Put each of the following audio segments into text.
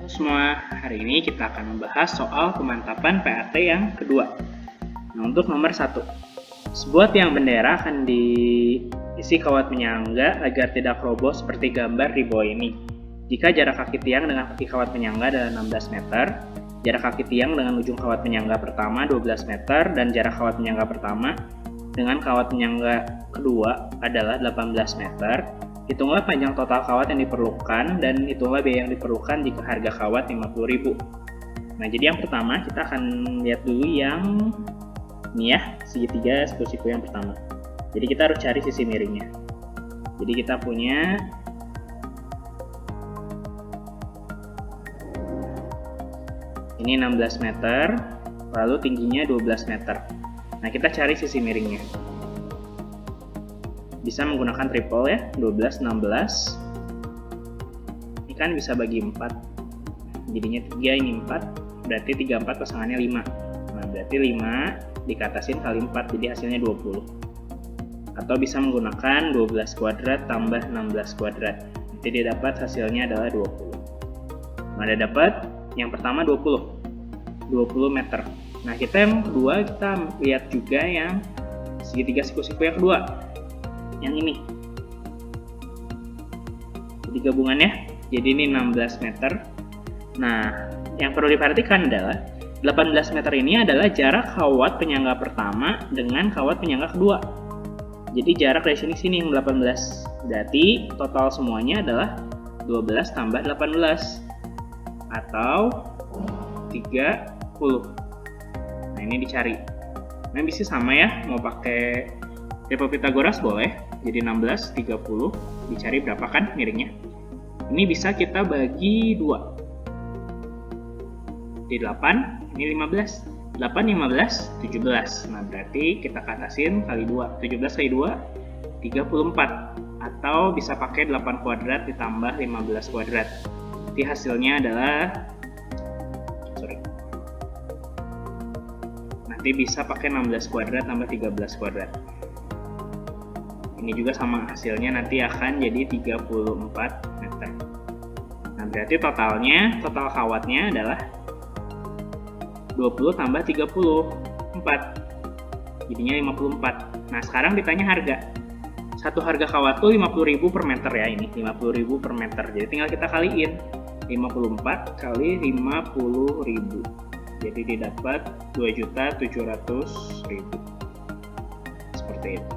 Semua, hari ini kita akan membahas soal pemantapan PAT yang kedua. Nah, untuk nomor 1, sebuah tiang bendera akan diisi kawat penyangga agar tidak roboh seperti gambar di bawah ini. Jika jarak kaki tiang dengan kaki kawat penyangga adalah 16 meter, jarak kaki tiang dengan ujung kawat penyangga pertama 12 meter, dan jarak kawat penyangga pertama dengan kawat penyangga kedua adalah 18 meter, hitunglah panjang total kawat yang diperlukan dan hitunglah biaya yang diperlukan jika harga kawat 50.000. Nah, jadi yang pertama kita akan lihat dulu yang ini ya, segitiga siku-siku yang pertama. Jadi kita harus cari sisi miringnya. Jadi kita punya ini 16 meter, lalu tingginya 12 meter. Nah, kita cari sisi miringnya. Bisa menggunakan triple ya, 12, 16. Ini kan bisa bagi 4. Jadinya 3, ini 4. Berarti 3, 4 pasangannya 5. Nah, berarti 5 dikatasin kali 4, jadi hasilnya 20. Atau bisa menggunakan 12 kuadrat tambah 16 kuadrat. Nanti dia dapat hasilnya adalah 20. Nah, dia dapat yang pertama 20 meter. Nah, kita yang kedua, kita lihat juga yang segitiga siku-siku yang kedua, yang ini. Jadi gabungannya, jadi ini 16 meter. Nah, yang perlu diperhatikan adalah 18 meter ini adalah jarak kawat penyangga pertama dengan kawat penyangga kedua. Jadi jarak dari sini ke sini yang 18. Berarti total semuanya adalah 12 tambah 18 atau 30. Nah, ini dicari. Nah, bisa sama ya, mau pakai triple Pythagoras boleh. Jadi 16, 30, dicari berapa kan miringnya. Ini bisa kita bagi 2. Di 8, ini 15. 8, 15, 17. Nah, berarti kita katasin kali 2. 17 kali 2, 34. Atau bisa pakai 8 kuadrat ditambah 15 kuadrat. Jadi hasilnya adalah nanti bisa pakai 16 kuadrat tambah 13 kuadrat. Ini juga sama, hasilnya nanti akan jadi 34 meter. Nah, berarti total kawatnya adalah 20 tambah 34. Jadinya 54. Nah, sekarang ditanya harga. Satu harga kawat tuh 50.000 per meter ya, ini 50.000 per meter. Jadi tinggal kita kaliin 54 kali 50.000. Jadi didapat 2.700.000. Seperti itu.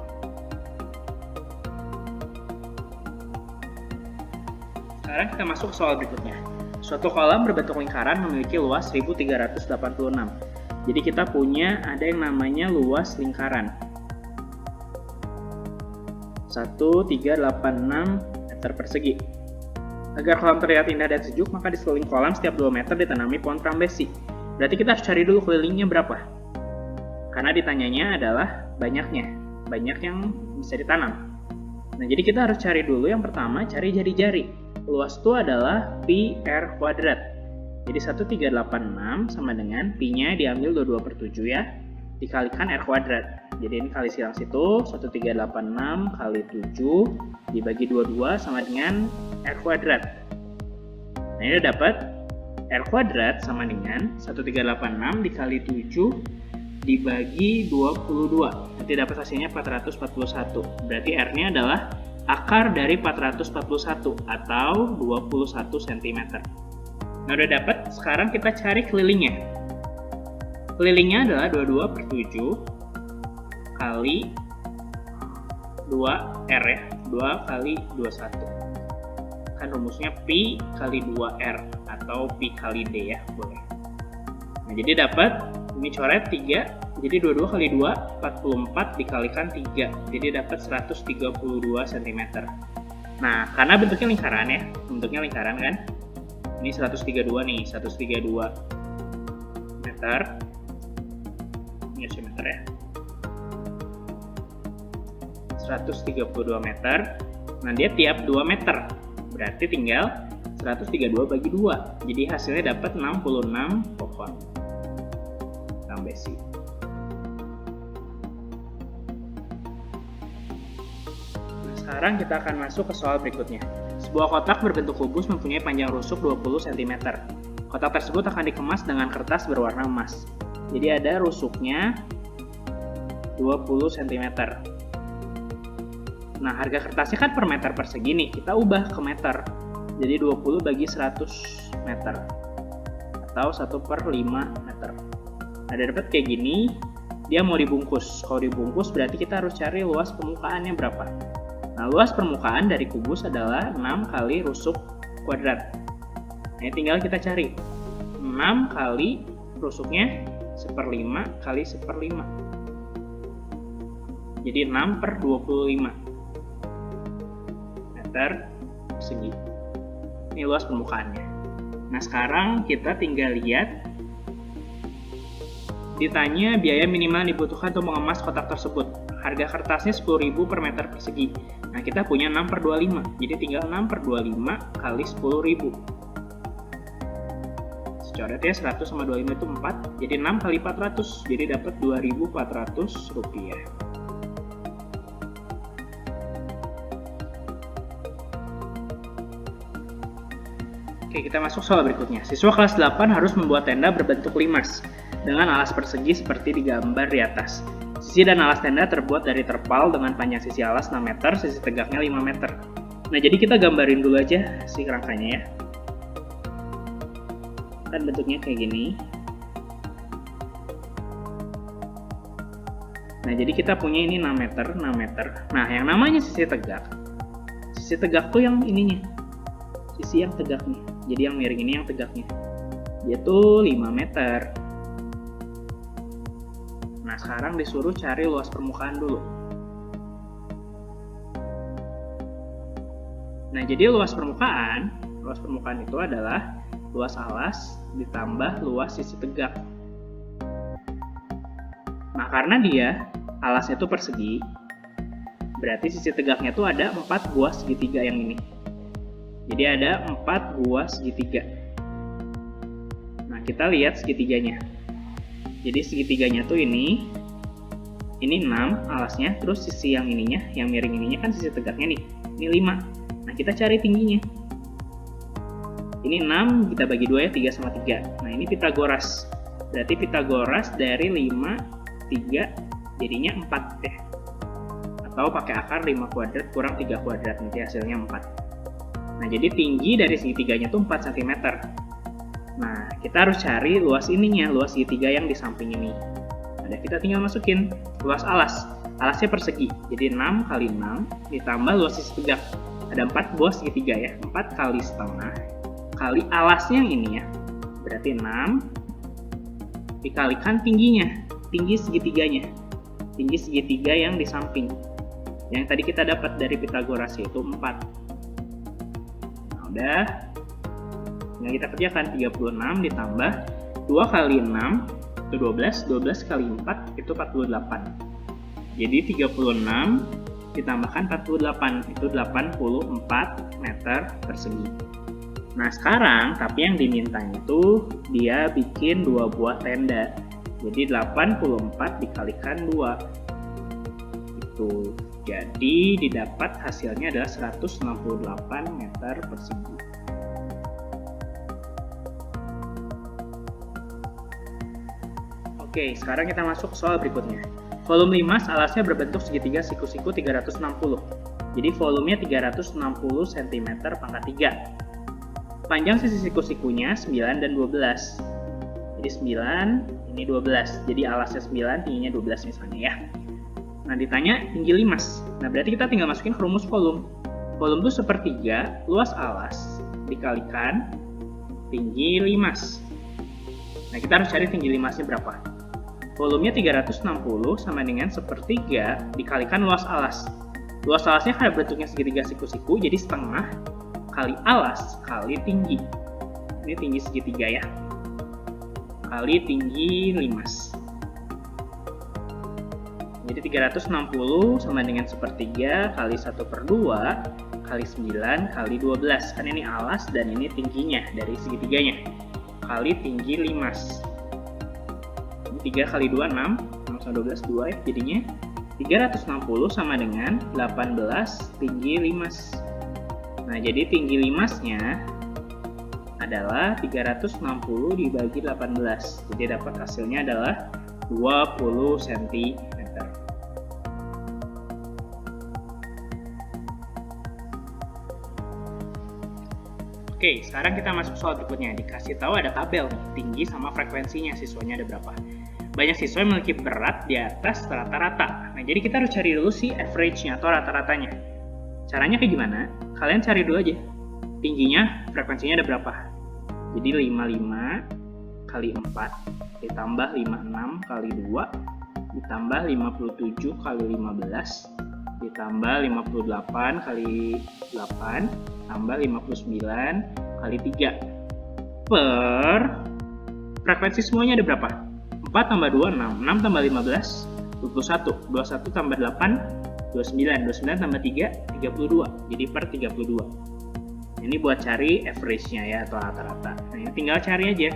Sekarang kita masuk ke soal berikutnya. Suatu kolam berbentuk lingkaran memiliki luas 1386. Jadi kita punya ada yang namanya luas lingkaran. 1386 meter persegi. Agar kolam terlihat indah dan sejuk, maka di sekeliling kolam setiap 2 meter ditanami pohon trambesi. Berarti kita harus cari dulu kelilingnya berapa. Karena ditanyanya adalah banyak yang bisa ditanam. Nah, jadi kita harus cari dulu yang pertama, cari jari-jari. Luas itu adalah pi r kuadrat. Jadi 1386 sama dengan pi-nya diambil 22/7 ya, dikalikan r kuadrat. Jadi ini kali silang situ, 1386 kali 7 dibagi 22 sama dengan r kuadrat. Nah, ini dapat r kuadrat sama dengan 1386 dikali 7 dibagi 22. Nanti dapat hasilnya 441. Berarti r-nya adalah akar dari 441 atau 21 cm. Nah, udah dapat, sekarang kita cari kelilingnya. Kelilingnya adalah 22/7 kali 2R ya, 2 kali 21. Kan rumusnya pi kali 2R atau pi kali D ya, boleh. Nah, jadi dapat, ini coret 3, jadi 22 kali 2, 44 dikalikan 3, jadi dapat 132 cm. Nah, karena bentuknya lingkaran kan, ini 132 nih, 132 meter, ini meter ya, 132 meter, nah dia tiap 2 meter, berarti tinggal 132 bagi 2, jadi hasilnya dapat 66 pohon trambesi. Nah, sekarang kita akan masuk ke soal berikutnya. Sebuah kotak berbentuk kubus mempunyai panjang rusuk 20 cm. Kotak tersebut akan dikemas dengan kertas berwarna emas. Jadi ada rusuknya 20 cm. Nah, harga kertasnya kan per meter persegi nih, kita ubah ke meter. Jadi 20 bagi 100 meter. Atau 1/5 meter. Nah, dapat kayak gini, dia mau dibungkus. Kalau dibungkus berarti kita harus cari luas permukaannya berapa. Nah, luas permukaan dari kubus adalah 6 kali rusuk kuadrat. Nah, tinggal kita cari. 6 kali rusuknya 1/5 kali 1/5. Jadi 6/25 meter persegi. Ini luas permukaannya. Nah, sekarang kita tinggal lihat. Ditanya biaya minimal dibutuhkan untuk mengemas kotak tersebut. Harga kertasnya 10.000 per meter persegi. Nah, kita punya 6/25. Jadi tinggal 6/25 kali 10.000. Coret ya, 100 sama 25 itu 4. Jadi 6 kali 400. Jadi dapat 2.400 rupiah. Oke, kita masuk soal berikutnya. Siswa kelas 8 harus membuat tenda berbentuk limas dengan alas persegi seperti digambar di atas. Sisi dan alas tenda terbuat dari terpal dengan panjang sisi alas 6 meter, sisi tegaknya 5 meter. Nah, jadi kita gambarin dulu aja si kerangkanya ya. Kan bentuknya kayak gini. Nah, jadi kita punya ini 6 meter, 6 meter. Nah, yang namanya sisi tegak. Sisi tegak tuh yang ininya. Sisi yang tegaknya. Jadi yang miring ini yang tegaknya. Dia tuh 5 meter. Nah, sekarang disuruh cari luas permukaan dulu. Nah, jadi luas permukaan itu adalah luas alas ditambah luas sisi tegak. Nah, karena dia alasnya itu persegi, berarti sisi tegaknya tuh ada 4 buah segitiga yang ini. Jadi ada 4 buah segitiga. Nah, kita lihat segitiganya. Jadi segitiganya tuh ini 6 alasnya, terus sisi yang ininya, yang miring ininya kan sisi tegaknya nih, ini 5. Nah, kita cari tingginya. Ini 6, kita bagi 2 ya, 3 sama 3. Nah, ini Pitagoras. Berarti Pitagoras dari 5, 3, jadinya 4 deh. Atau pakai akar 5 kuadrat kurang 3 kuadrat, nanti hasilnya 4. Nah, jadi tinggi dari segitiganya tuh 4 cm. Nah, kita harus cari luas ininya, luas segitiga yang di samping ini. Nah, kita tinggal masukin luas alas. Alasnya persegi, jadi 6 kali 6 ditambah luas sisi tegak. Ada 4 buah segitiga ya, 4 kali setengah kali alasnya yang ini ya. Berarti 6 dikalikan tingginya, tinggi segitiganya. Tinggi segitiga yang di samping. Yang tadi kita dapat dari Pitagoras yaitu 4. Nah, udah. Nah, kita kerjakan 36 ditambah 2 kali 6 itu 12, 12 kali 4 itu 48. Jadi 36 ditambahkan 48 itu 84 meter persegi. Nah, sekarang tapi yang dimintanya itu dia bikin 2 buah tenda. Jadi 84 dikalikan 2. Itu. Jadi didapat hasilnya adalah 168 meter persegi. Oke, sekarang kita masuk soal berikutnya. Volume limas alasnya berbentuk segitiga siku-siku 360. Jadi volumenya 360 cm pangkat 3. Panjang sisi siku-sikunya 9 dan 12. Jadi 9, ini 12. Jadi alasnya 9, tingginya 12 misalnya ya. Nah, ditanya tinggi limas. Nah, berarti kita tinggal masukin ke rumus volume. Volume itu sepertiga luas alas dikalikan tinggi limas. Nah, kita harus cari tinggi limasnya berapa. Volumenya 360 sama dengan sepertiga dikalikan luas alas. Luas alasnya kan bentuknya segitiga siku-siku, jadi setengah kali alas kali tinggi. Ini tinggi segitiga ya. Kali tinggi limas. Jadi 360 sama dengan sepertiga kali 1/2 kali 9 kali 12. Kan ini alas dan ini tingginya dari segitiganya. Kali tinggi limas. 3 kali 2, 6. 6 sama 12, 2 ya. Jadinya 360 sama dengan 18 tinggi limas. Nah, jadi tinggi limasnya adalah 360 dibagi 18. Jadi dapat hasilnya adalah 20 cm. Oke, sekarang kita masuk soal berikutnya. Dikasih tahu ada tabel nih, tinggi sama frekuensinya siswanya ada berapa. Banyak siswa yang memiliki berat di atas rata-rata. Nah, jadi kita harus cari dulu sih average-nya atau rata-ratanya. Caranya kayak gimana? Kalian cari dulu aja. Tingginya, frekuensinya ada berapa. Jadi 55 kali 4 ditambah 56 kali 2 ditambah 57 kali 15 ditambah 58 kali 8 tambah 59 kali 3 per frekuensi semuanya ada berapa? 4 tambah 2, 6, 6 tambah 15, 21, 21 tambah 8, 29, 29 tambah 3, 32, jadi per 32. Ini buat cari average-nya ya, atau rata-rata. Nah, ini tinggal cari aja.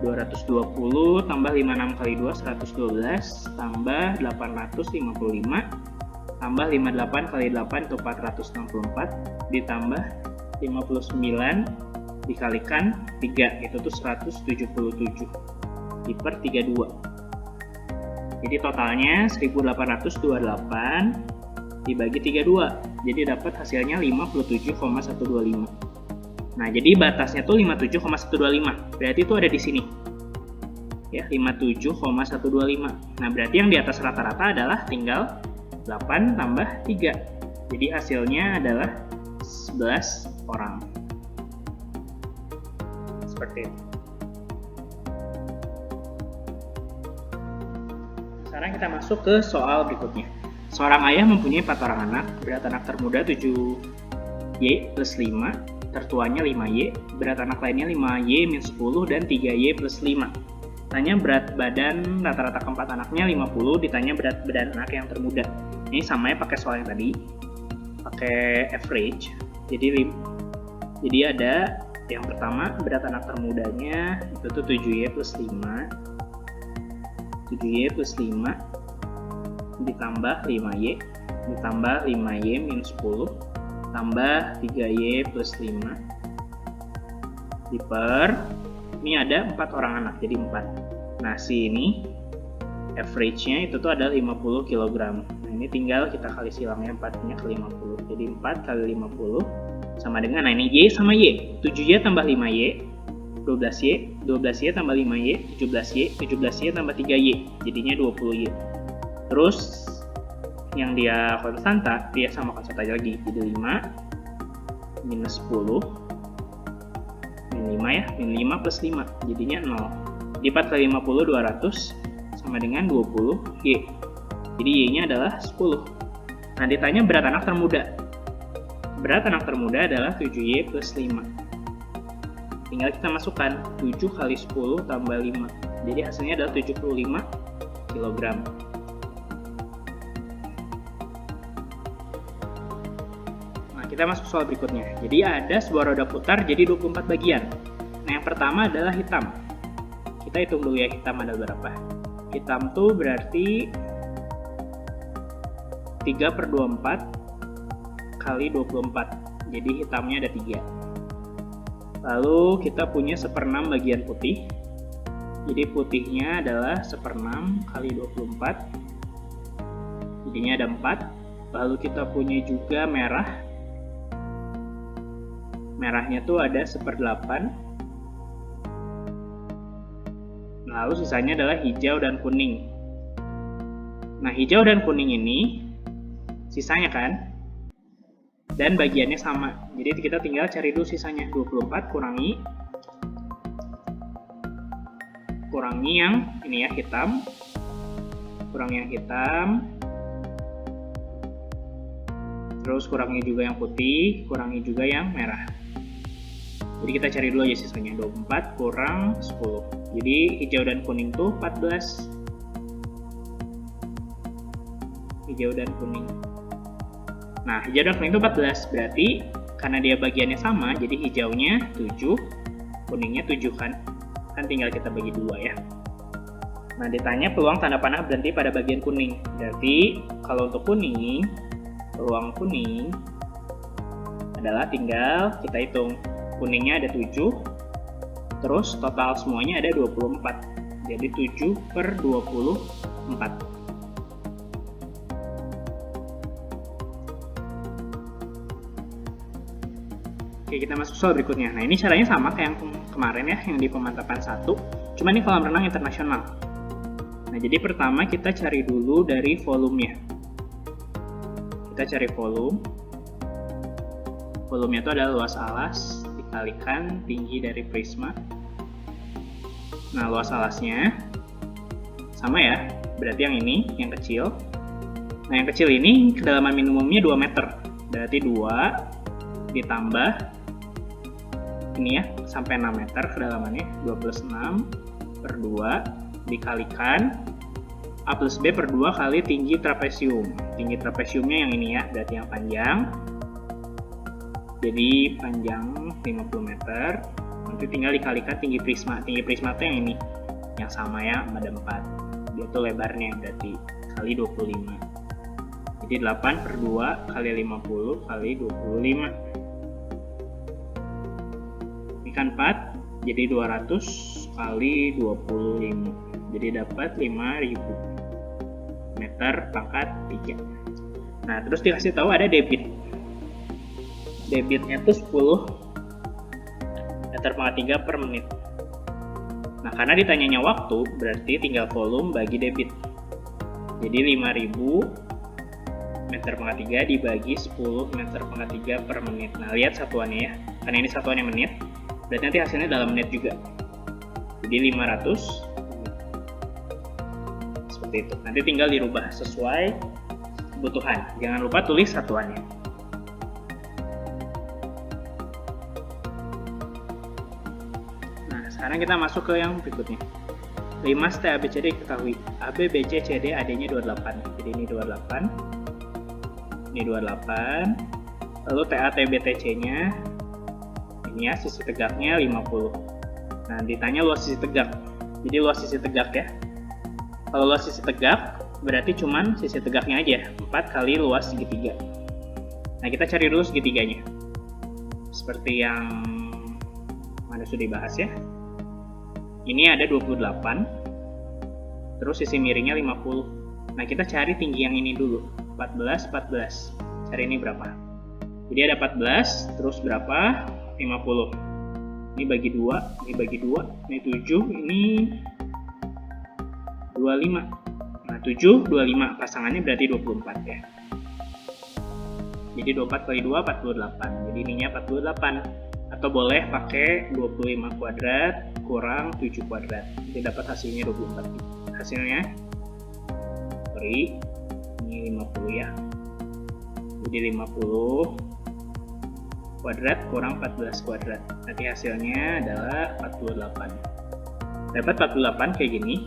220 tambah 56 kali 2, 112, tambah 855, tambah 58 kali 8 itu 464, ditambah 59 dikalikan 3, itu tuh 177 di per 32. Jadi totalnya 1828 dibagi 32, jadi dapat hasilnya 57,125. Nah, jadi batasnya tuh 57,125, berarti itu ada di sini ya, 57,125. Nah, berarti yang di atas rata-rata adalah tinggal 8 tambah 3, jadi hasilnya adalah 11 orang. Seperti itu. Sekarang kita masuk ke soal berikutnya. Seorang ayah mempunyai 4 orang anak, berat anak termuda 7Y plus 5, tertuanya 5Y, berat anak lainnya 5Y minus 10, dan 3Y plus 5. Tanya berat badan rata-rata keempat anaknya 50, ditanya berat badan anak yang termuda. Ini sama ya pakai soal yang tadi, pakai average. Jadi ada yang pertama, berat anak termudanya itu tuh 7Y plus 5, 7Y plus 5 ditambah 5Y ditambah 5Y minus 10 tambah 3Y plus 5 diper, ini ada 4 orang anak jadi 4. Nah, ini average-nya itu tuh ada 50 kg. Nah, ini tinggal kita kali silangnya 4-nya ke 50, jadi 4 kali 50 sama dengan, nah ini Y sama Y, 7Y tambah 5Y 12Y, 12Y tambah 5Y 17Y, 17Y tambah 3Y jadinya 20Y. Terus yang dia konstanta, dia samakan satu aja lagi, jadi 5 minus 10 min 5 ya, min 5 plus 5 jadinya 0. Di 4 kali 50 200 sama dengan 20Y, jadi Y nya adalah 10. Nah, ditanya berat anak termuda. Berat anak termuda adalah 7Y plus 5. Tinggal kita masukkan 7 kali 10 tambah 5, jadi hasilnya adalah 75 kg. Kita masuk soal berikutnya. Jadi ada sebuah roda putar jadi 24 bagian. Nah, yang pertama adalah hitam. Kita hitung dulu ya, hitam ada berapa. Hitam tuh berarti 3/24 kali 24. Jadi hitamnya ada 3. Lalu kita punya 1/6 bagian putih. Jadi putihnya adalah 1/6 kali 24. Jadinya ada 4. Lalu kita punya juga merah. Merahnya tuh ada 1/8. Lalu sisanya adalah hijau dan kuning. Nah, hijau dan kuning ini sisanya kan, dan bagiannya sama. Jadi kita tinggal cari dulu sisanya. 24 kurangi yang ini ya, hitam, kurangi yang hitam, terus kurangi juga yang putih, kurangi juga yang merah. Jadi kita cari dulu aja sisanya. 24 kurang 10. Jadi hijau dan kuning tuh 14. Hijau dan kuning. Nah, hijau dan kuning itu 14. Berarti karena dia bagiannya sama, jadi hijaunya 7, kuningnya 7 kan. Kan tinggal kita bagi 2 ya. Nah, ditanya peluang tanda panah berhenti pada bagian kuning. Berarti kalau untuk kuning, peluang kuning adalah tinggal kita hitung. Kuningnya ada 7, terus total semuanya ada 24. Jadi 7 per 24. Oke, kita masuk soal berikutnya. Nah, ini caranya sama kayak yang kemarin ya, yang di pemantapan 1. Cuma ini kolam renang internasional. Nah, jadi pertama kita cari dulu dari volumenya. Kita cari volume. Volumenya itu adalah luas alas dikalikan tinggi dari prisma. Nah, luas alasnya sama ya, berarti yang ini, yang kecil. Nah, yang kecil ini kedalaman minimumnya 2 meter. Berarti 2 ditambah ini ya, sampai 6 meter kedalamannya, 2 plus 6 per 2 dikalikan A plus B per 2 kali tinggi trapesium. Tinggi trapesiumnya yang ini ya, berarti yang panjang. Jadi panjang 50 meter. Nanti tinggal dikalikan tinggi prisma. Tinggi prisma itu yang ini, yang sama ya, ada 4. Dia tuh lebarnya berarti kali 25. Jadi 8 per 2 kali 50 kali 25. Ini kan 4, jadi 200 kali 25. Jadi dapat 5.000 meter pangkat 3. Nah, terus dikasih tahu ada debit. Debitnya tuh 10 meter pangkat 3 per menit. Nah, karena ditanyanya waktu, berarti tinggal volume bagi debit. Jadi 5.000 meter pangkat 3 dibagi 10 meter pangkat 3 per menit. Nah, lihat satuannya ya. Karena ini satuannya menit, berarti nanti hasilnya dalam menit juga. Jadi 500 seperti itu. Nanti tinggal dirubah sesuai kebutuhan. Jangan lupa tulis satuannya. Nah, sekarang kita masuk ke yang berikutnya. 5 ST ABCD diketahui. AB, BC, CD, AD-nya 28. Jadi ini 28. Ini 28. Lalu TA, TB, TC-nya ini ya, sisi tegaknya 50. Nah, ditanya luas sisi tegak. Jadi luas sisi tegak ya. Kalau luas sisi tegak, berarti cuman sisi tegaknya aja, 4 kali luas segitiga. Nah, kita cari dulu segitiganya. Seperti yang mana sudah dibahas ya. Ini ada 28, terus sisi miringnya 50. Nah, kita cari tinggi yang ini dulu, 14. Cari ini berapa? Jadi ada 14, terus berapa? 50. Ini bagi 2, ini bagi 2, ini 7, ini 25. Nah, 7, 25, pasangannya berarti 24 ya. Jadi 24 kali 2, 48. Jadi ininya 48. Atau boleh pakai 25 kuadrat kurang 7 kuadrat. Jadi dapat hasilnya 24. Hasilnya, ini 50 ya. Jadi 50 kuadrat kurang 14 kuadrat. Nanti hasilnya adalah 48. Dapat 48 kayak gini.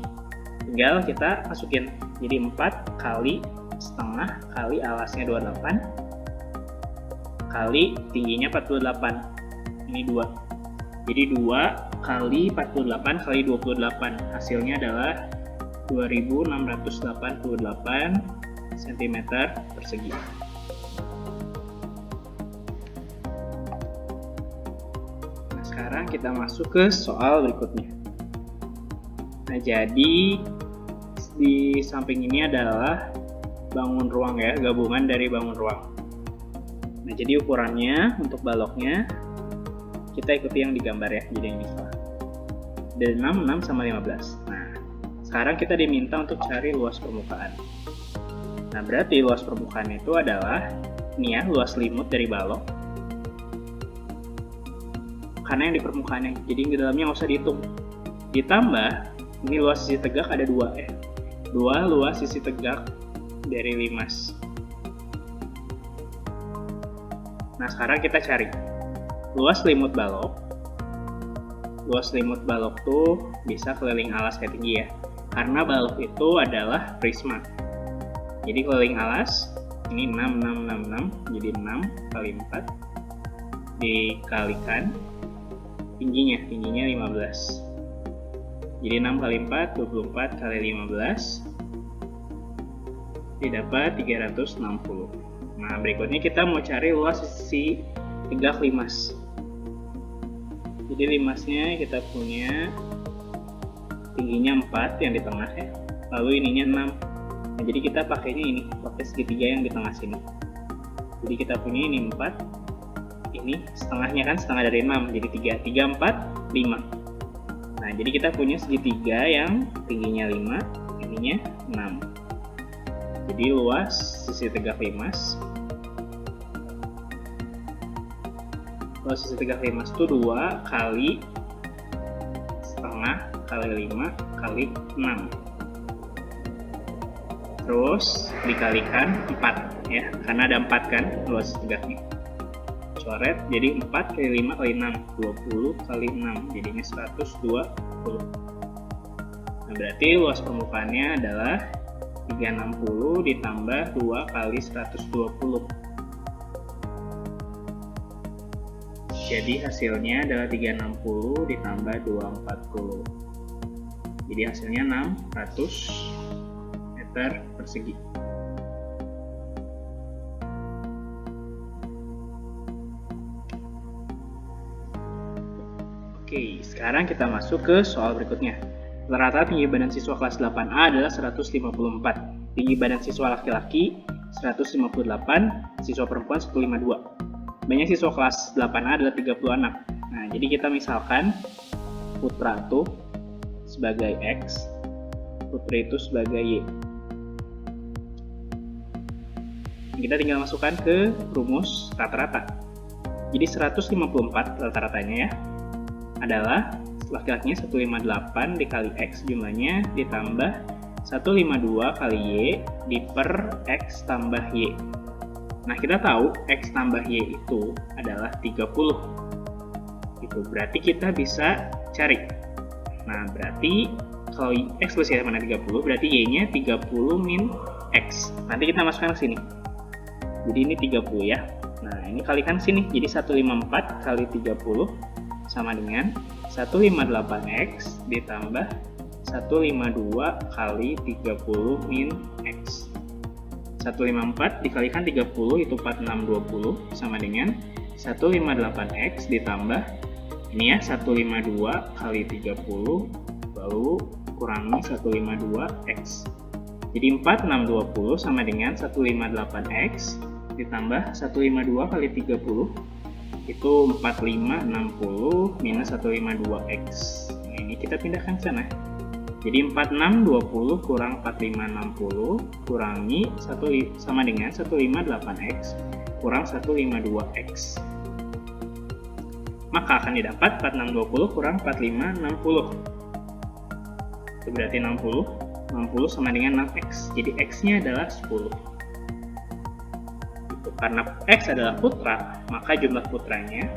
Tinggal kita masukin. Jadi 4 kali setengah kali alasnya 28 kali tingginya 48. Ini 2. Jadi 2 kali 48 kali 28. Hasilnya adalah 2688 cm persegi. Nah, sekarang kita masuk ke soal berikutnya. Nah, jadi di samping ini adalah bangun ruang ya, gabungan dari bangun ruang. Nah, jadi ukurannya untuk baloknya kita ikuti yang digambar ya, jadi yang ini salah. Dari 6 sama 15. Nah, sekarang kita diminta untuk cari luas permukaan. Nah, berarti luas permukaan itu adalah ini ya, luas limut dari balok. Karena yang di permukaannya, jadi di dalamnya nggak usah dihitung. Ditambah, ini luas sisi tegak ada 2 ya. 2 luas sisi tegak dari limas. Nah, sekarang kita cari luas limut balok. Luas limut balok tuh bisa keliling alas kayak tinggi ya. Karena balok itu adalah prisma. Jadi keliling alas ini 6, jadi 6 kali 4 dikalikan tingginya 15. Jadi 6 kali 4, 24 kali 15 didapat 360. Nah, berikutnya kita mau cari luas sisi tegak limas. Jadi limasnya kita punya tingginya 4 yang di tengah ya, lalu ininya 6. Nah, jadi kita pakainya ini, pakai segitiga yang di tengah sini. Jadi kita punya ini 4, ini setengahnya kan setengah dari 6, jadi 3, 4, 5. Nah, jadi kita punya segitiga yang tingginya 5, ininya 6. Jadi luas sisi tegak limas. Luas sisi tegak limas itu 2 kali setengah kali 5 kali 6. Terus dikalikan 4 ya, karena ada 4 kan luas tegaknya. Coret, jadi 4 kali 5 kali 6, 20 kali 6, jadinya 120. Nah, berarti luas permukaannya adalah 360 ditambah 2 kali 120. Jadi hasilnya adalah 360 ditambah 240. Jadi hasilnya 600 meter persegi. Oke, sekarang kita masuk ke soal berikutnya. Rata-rata tinggi badan siswa kelas 8A adalah 154. Tinggi badan siswa laki-laki 158, siswa perempuan 152. Banyak siswa kelas 8A adalah 30 anak. Nah, jadi kita misalkan putra itu sebagai X, putri itu sebagai Y. Kita tinggal masukkan ke rumus rata-rata. Jadi 154 rata-ratanya ya adalah laki-lakinya 158 dikali X jumlahnya ditambah 152 kali Y diper X tambah Y. Nah, kita tahu X tambah Y itu adalah 30. Itu berarti kita bisa cari. Nah, berarti kalau X plus Y mana 30, berarti Y-nya 30 min X. Nanti kita masukkan ke sini. Jadi ini 30 ya. Nah, ini kalikan sini. Jadi 154 kali 30 sama dengan 158X ditambah 152 kali 30 min X. 154 dikalikan 30 itu 4620 sama dengan 158X ditambah ini ya 152 kali 30 lalu kurangi 152X. Jadi 4620 sama dengan 158X ditambah 152 kali 30 itu 4560 minus 152X. Nah, ini kita pindahkan ke sana. Jadi 4620 kurang 4560 kurangi 1 sama dengan 158X kurang 152X. Maka akan didapat 4620 kurang 4560. Itu berarti 60 sama dengan 6X. Jadi X-nya adalah 10. Itu karena X adalah putra, maka jumlah putranya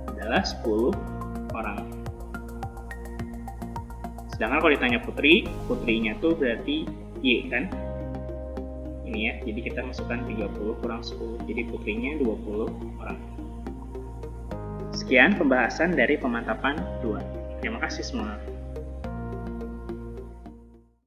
adalah 10 orang. Sedangkan kalau ditanya putri, putrinya tuh berarti Y kan? Ini ya, jadi kita masukkan 30 kurang 10, jadi putrinya 20 orang. Sekian pembahasan dari pemantapan 2. Terima kasih semua.